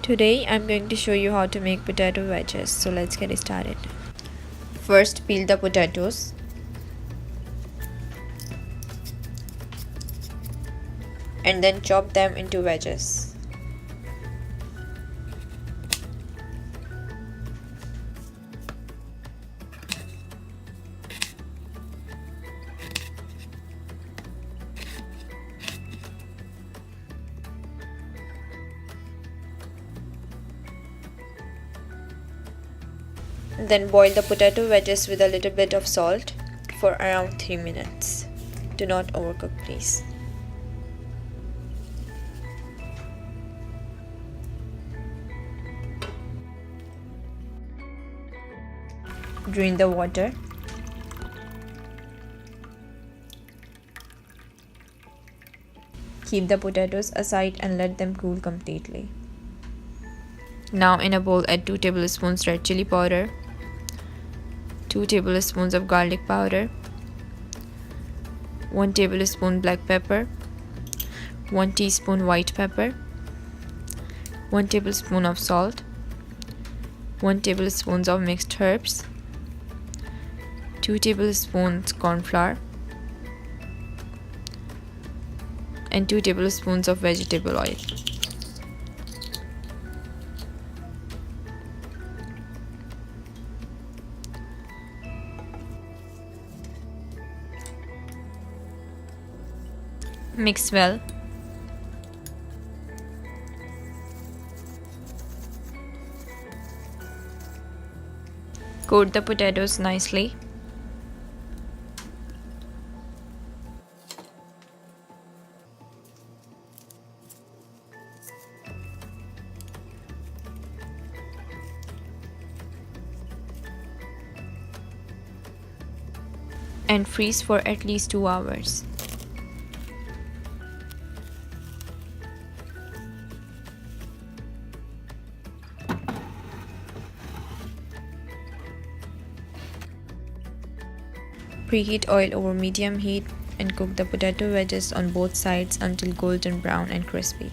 Today I'm going to show you how to make potato wedges, so let's get started. First, peel the potatoes. And then chop them into wedges. Then boil the potato wedges with a little bit of salt for around 3 minutes. Do not overcook, please. Drain the water. Keep the potatoes aside and let them cool completely. Now in a bowl add 2 tablespoons red chili powder, 2 tablespoons of garlic powder, 1 tablespoon black pepper, 1 teaspoon white pepper, 1 tablespoon of salt, 1 tablespoon of mixed herbs, 2 tablespoons cornflour, and 2 tablespoons of vegetable oil. Mix well. Coat the potatoes nicely. And freeze for at least 2 hours. Preheat oil over medium heat and cook the potato wedges on both sides until golden brown and crispy.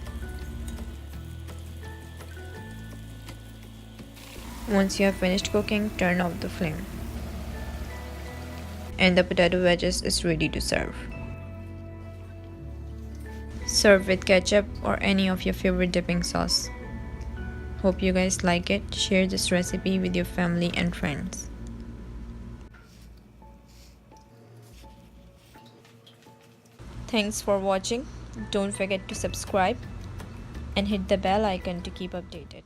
Once you have finished cooking, turn off the flame. And the potato wedges is ready to serve. Serve with ketchup or any of your favorite dipping sauce. Hope you guys like it. Share this recipe with your family and friends. Thanks for watching. Don't forget to subscribe and hit the bell icon to keep updated.